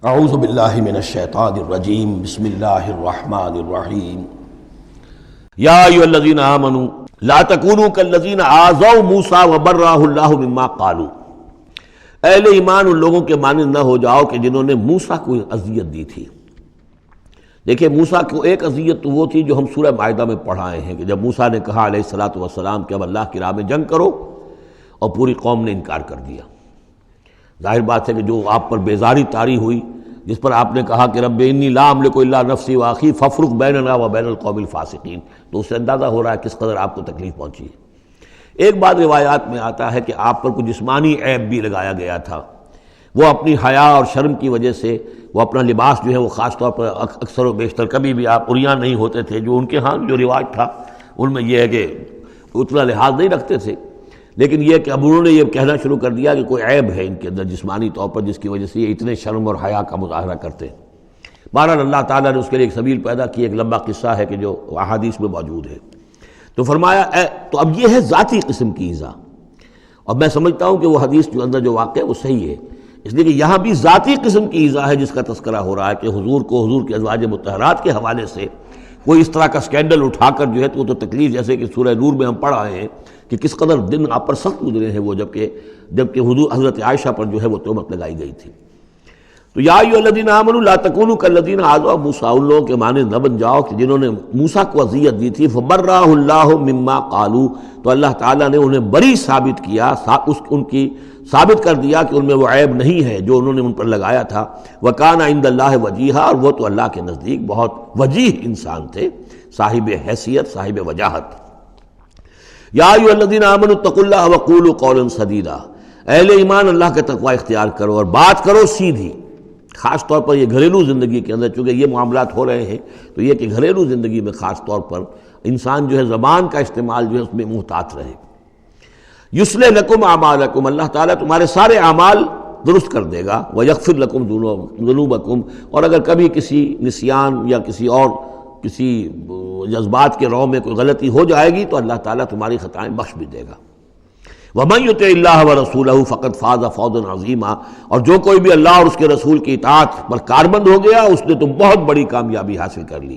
اعوذ باللہ من الشیطان الرجیم بسم اللہ الرحمن الرحیم یا ایھا الذین آمنوا لا تکونوا کالذین آذوا موسیٰ وبرأہ اللہ مما قالوا، اہل ایمان ان لوگوں کے مانند نہ ہو جاؤ کہ جنہوں نے موسیٰ کو اذیت دی تھی۔ دیکھیں موسیٰ کو ایک اذیت تو وہ تھی جو ہم سورہ مائدہ میں پڑھائے ہیں کہ جب موسیٰ نے کہا علیہ الصلوۃ والسلام کہ اب اللہ کی راہ میں جنگ کرو، اور پوری قوم نے انکار کر دیا۔ ظاہر بات ہے کہ جو آپ پر بیزاری طاری ہوئی، جس پر آپ نے کہا کہ رب انی لا املک الا نفسی واخی فافرق بیننا وبین القوم الفاسقین، تو اس سے اندازہ ہو رہا ہے کس قدر آپ کو تکلیف پہنچی ہے۔ ایک بات روایات میں آتا ہے کہ آپ پر کچھ جسمانی عیب بھی لگایا گیا تھا، وہ اپنی حیا اور شرم کی وجہ سے وہ اپنا لباس جو ہے وہ خاص طور پر اکثر و بیشتر کبھی بھی آپ عریان نہیں ہوتے تھے، جو ان کے ہاں جو رواج تھا ان میں یہ ہے کہ اتنا لحاظ نہیں رکھتے تھے، لیکن یہ کہ اب انہوں نے یہ کہنا شروع کر دیا کہ کوئی عیب ہے ان کے اندر جسمانی طور پر جس کی وجہ سے یہ اتنے شرم اور حیا کا مظاہرہ کرتے ہیں۔ بہرحال اللہ تعالیٰ نے اس کے لیے ایک سبیل پیدا کی، ایک لمبا قصہ ہے کہ جو احادیث میں موجود ہے۔ تو فرمایا تو اب یہ ہے ذاتی قسم کی ایذا، اور میں سمجھتا ہوں کہ وہ حدیث جو اندر جو واقع ہے وہ صحیح ہے، اس لیے کہ یہاں بھی ذاتی قسم کی ایذا ہے جس کا تذکرہ ہو رہا ہے کہ حضور کو حضور کے ازواج مطہرات کے حوالے سے کوئی اس طرح کا سکینڈل اٹھا کر جو ہے تو وہ تو تکلیف، جیسے کہ سورہ نور میں ہم پڑھ آئے ہیں کہ کس قدر دن آپ پر سخت گزرے ہیں وہ جبکہ حضور حضرت عائشہ پر جو ہے وہ تہمت لگائی گئی تھی۔ تو یا ایھا الذین آمنوا لا تکونوا کالذین آذوا موسیٰ، ان لوگوں کے مانند نہ بن جاؤ کہ جنہوں نے موسیٰ کو اذیت دی تھی، فبرأہ اللہ مما قالوا، تو اللہ تعالیٰ نے انہیں بری ثابت کیا، ان کی ثابت کر دیا کہ ان میں وہ عیب نہیں ہے جو انہوں نے ان پر لگایا تھا۔ وکان عند اللہ وجیہا، اور وہ تو اللہ کے نزدیک بہت وجیح انسان تھے، صاحب حیثیت، صاحب وجاہت۔ یا ایھا الذین آمنوا اتقوا اللہ وقولوا قولا سدیدا، اہل ایمان اللہ کا تقوی اختیار کرو اور بات کرو سیدھی، خاص طور پر یہ گھریلو زندگی کے اندر چونکہ یہ معاملات ہو رہے ہیں تو یہ کہ گھریلو زندگی میں خاص طور پر انسان جو ہے زبان کا استعمال جو ہے اس میں محتاط رہے۔ یصلح لکم اعمالکم، اللہ تعالیٰ تمہارے سارے اعمال درست کر دے گا، ویغفر لکم ذنوبکم، اور اگر کبھی کسی نسیان یا کسی جذبات کے رو میں کوئی غلطی ہو جائے گی تو اللہ تعالیٰ تمہاری خطائیں بخش بھی دے گا۔ وَمَن يُطِعِ اللَّهَ وَرَسُولَهُ فَقَدْ فَازَ فَوْزًا عَظِيمًا، اور جو کوئی بھی اللہ اور اس کے رسول کی اطاعت پر کاربند ہو گیا اس نے تو بہت بڑی کامیابی حاصل کر لی۔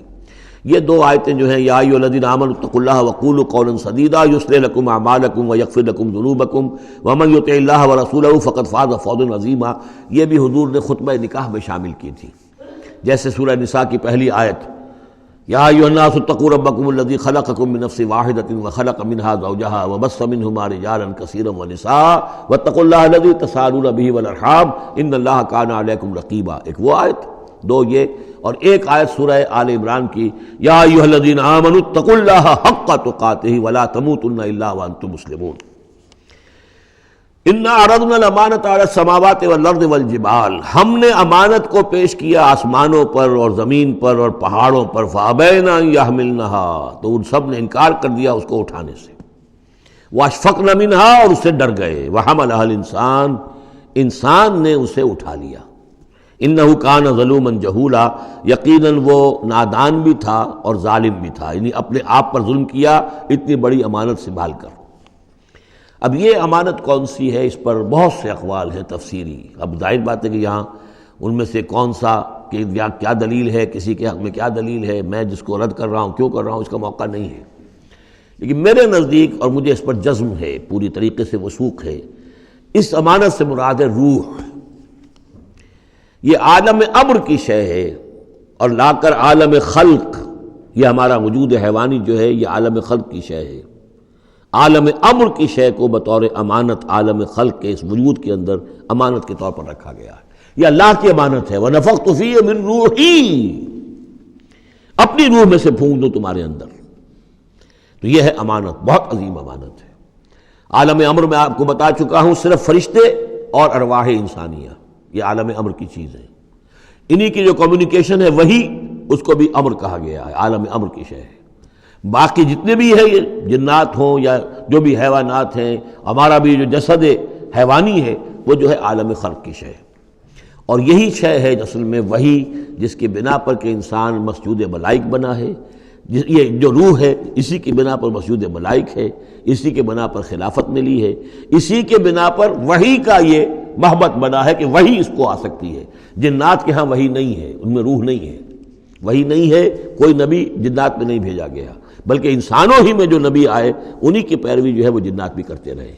یہ دو آیتیں جو ہیں، یا ایھا الذین آمنوا اتقوا اللہ وقولوا قولا سدیدا یصلح لکم اعمالکم ویغفر لکم ذنوبکم ومن یطع اللہ ورسولہ فقد فاز فوزا عظیما، یہ بھی حضور نے خطبہ نکاح میں شامل کی تھی، جیسے سورہ نساء کی پہلی آیت، یا ایھا الناس اتقوا ربکم الذی خلقکم من نفس واحدۃ وخلق منها زوجها وبث منہما رجالا کثیرا ونساء واتقوا اللہ الذی تساءلون به والارحام ان اللہ کان علیکم رقیبا، ایک وہ آیت، دو یہ، اور ایک آیت سورہ آل عمران کی، یا ایھا الذین آمنوا اتقوا اللہ حق تقاتہ ولا تموتن الا وانتم مسلمون۔ انا عرضنا الامانۃ علی السماوات والارض والجبال، ہم نے امانت کو پیش کیا آسمانوں پر اور زمین پر اور پہاڑوں پر، فابین ان یحملنها، تو ان سب نے انکار کر دیا اس کو اٹھانے سے، واشفقن منها، اور اس سے ڈر گئے، وحملها الانسان، انسان نے اسے اٹھا لیا، انہ کان ظلوما جہولا، یقیناً وہ نادان بھی تھا اور ظالم بھی تھا، یعنی اپنے آپ پر ظلم کیا اتنی بڑی امانت سنبھال کر۔ اب یہ امانت کون سی ہے، اس پر بہت سے اقوال ہیں تفسیری، اب ظاہر بات ہے کہ یہاں ان میں سے کون سا کہ کیا دلیل ہے، کسی کے حق میں کیا دلیل ہے، میں جس کو رد کر رہا ہوں کیوں کر رہا ہوں اس کا موقع نہیں ہے، لیکن میرے نزدیک اور مجھے اس پر جزم ہے، پوری طریقے سے وثوق ہے، اس امانت سے مراد ہے روح، یہ عالم امر کی شے ہے، اور لا کر عالم خلق، یہ ہمارا وجود حیوانی جو ہے یہ عالم خلق کی شے ہے، عالم امر کی شے کو بطور امانت عالم خلق کے اس وجود کے اندر امانت کے طور پر رکھا گیا ہے، یہ اللہ کی امانت ہے، وَنَفَخْتُ فِيهِ مِن رُوحِي، اپنی روح میں سے پھونک دوں تمہارے اندر، تو یہ ہے امانت، بہت عظیم امانت ہے۔ عالم امر میں آپ کو بتا چکا ہوں صرف فرشتے اور ارواح انسانیہ، یہ عالم امر کی چیز ہے، انہی کی جو کمیونیکیشن ہے وہی اس کو بھی امر کہا گیا ہے، عالم امر کی شے ہے۔ باقی جتنے بھی ہے یہ جنات ہوں یا جو بھی حیوانات ہیں، ہمارا بھی جو جسد حیوانی ہے وہ جو ہے عالم خلق کی شے ہے، اور یہی شے ہے اصل میں وہی جس کی بنا پر کہ انسان مسجود ملائک بنا ہے، یہ جو روح ہے اسی کی بنا پر مسجود ملائک ہے، اسی کے بنا پر خلافت ملی ہے، اسی کے بنا پر وحی کا یہ محبت بنا ہے کہ وہی اس کو آ سکتی ہے۔ جنات کے ہاں وہی نہیں ہے، ان میں روح نہیں ہے، وہی نہیں ہے، کوئی نبی جنات میں نہیں بھیجا گیا، بلکہ انسانوں ہی میں جو نبی آئے انہی کی پیروی جو ہے وہ جنات بھی کرتے رہے۔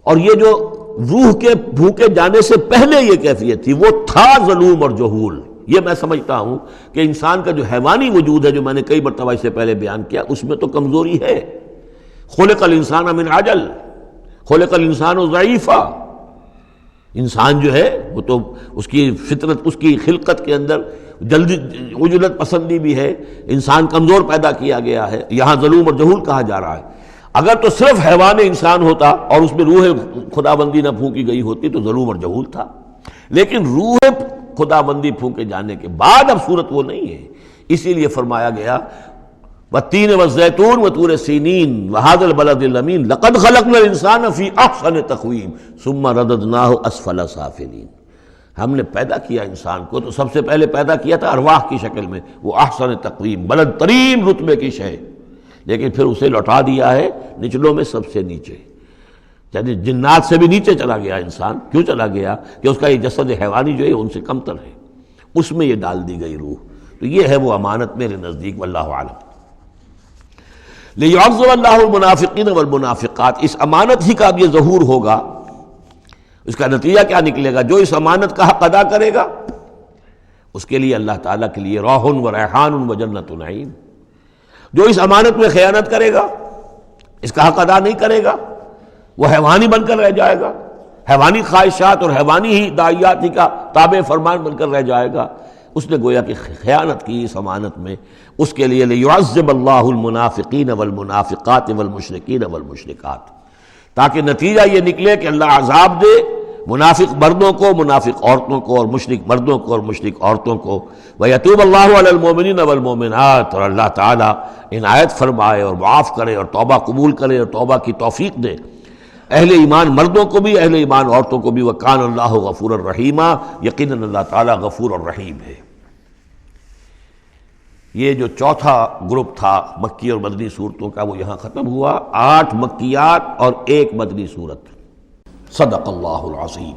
اور یہ جو روح کے پھونکے جانے سے پہلے یہ کیفیت تھی، وہ تھا ظلوم اور جہول۔ یہ میں سمجھتا ہوں کہ انسان کا جو حیوانی وجود ہے، جو میں نے کئی مرتبہ اس سے پہلے بیان کیا، اس میں تو کمزوری ہے۔ خلق الانسان من عجل، خلق الانسان ضعیفا۔ انسان جو ہے وہ تو اس کی فطرت، اس کی خلقت کے اندر جلدی عجلت پسندی بھی ہے، انسان کمزور پیدا کیا گیا ہے، یہاں ظلوم اور جہول کہا جا رہا ہے۔ اگر تو صرف حیوان انسان ہوتا اور اس میں روح خداوندی نہ پھونکی گئی ہوتی تو ظلوم اور جہول تھا، لیکن روح خداوندی پھونکے جانے کے بعد اب صورت وہ نہیں ہے، اسی لیے فرمایا گیا والتین والزیتون وطور سینین وہذا البلد الامین لقد خلقنا الانسان فی احسن تقویم ثم رددناہ اسفل سافلین۔ ہم نے پیدا کیا انسان کو تو سب سے پہلے پیدا کیا تھا ارواح کی شکل میں، وہ احسن تقویم، بلند ترین رتبے کی شے، لیکن پھر اسے لوٹا دیا ہے نچلوں میں سب سے نیچے، یعنی جنات سے بھی نیچے چلا گیا انسان۔ کیوں چلا گیا؟ کہ اس کا یہ جسد حیوانی جو ہے ان سے کم تر ہے، اس میں یہ ڈال دی گئی روح۔ تو یہ ہے وہ امانت میرے نزدیک، واللہ عالم۔ لِيُعَذِّبَ اللَّهُ الْمُنَافِقِينَ وَالْمُنَافِقَاتِ، اس امانت ہی کا اب یہ ظہور ہوگا۔ اس کا نتیجہ کیا نکلے گا؟ جو اس امانت کا حق ادا کرے گا اس کے لیے اللہ تعالیٰ کے لیے روح و ریحان و جنت نعیم۔ جو اس امانت میں خیانت کرے گا، اس کا حق ادا نہیں کرے گا، وہ حیوانی بن کر رہ جائے گا، حیوانی خواہشات اور حیوانی ہی داعیات ہی کا تابع فرمان بن کر رہ جائے گا۔ اس نے گویا کہ خیانت کی اس امانت میں، اس کے لیے لِيُعَذِّبَ اللَّهُ الْمُنَافِقِينَ وَالْمُنَافِقَاتِ وَالْمُشْرِكِينَ وَالْمُشْرِكَاتِ، تاکہ نتیجہ یہ نکلے کہ اللہ عذاب دے منافق مردوں کو، منافق عورتوں کو، اور مشرک مردوں کو اور مشرک عورتوں کو۔ وَيَتُوبَ اللَّهُ عَلَى الْمُؤْمِنِينَ وَالْمُؤْمِنَاتِ، اور اللہ تعالیٰ عنایت فرمائے اور معاف کرے اور توبہ قبول کرے اور توبہ کی توفیق دے اہل ایمان مردوں کو بھی، اہل ایمان عورتوں کو بھی۔ وَكَانَ اللَّهُ غَفُورًا رَحِيمًا، یقیناً اللہ تعالیٰ غفور اور رحیم ہے۔ یہ جو چوتھا گروپ تھا مکی اور مدنی صورتوں کا، وہ یہاں ختم ہوا۔ 8 مکیات اور 1 مدنی صورت۔ صدق اللہ العظیم۔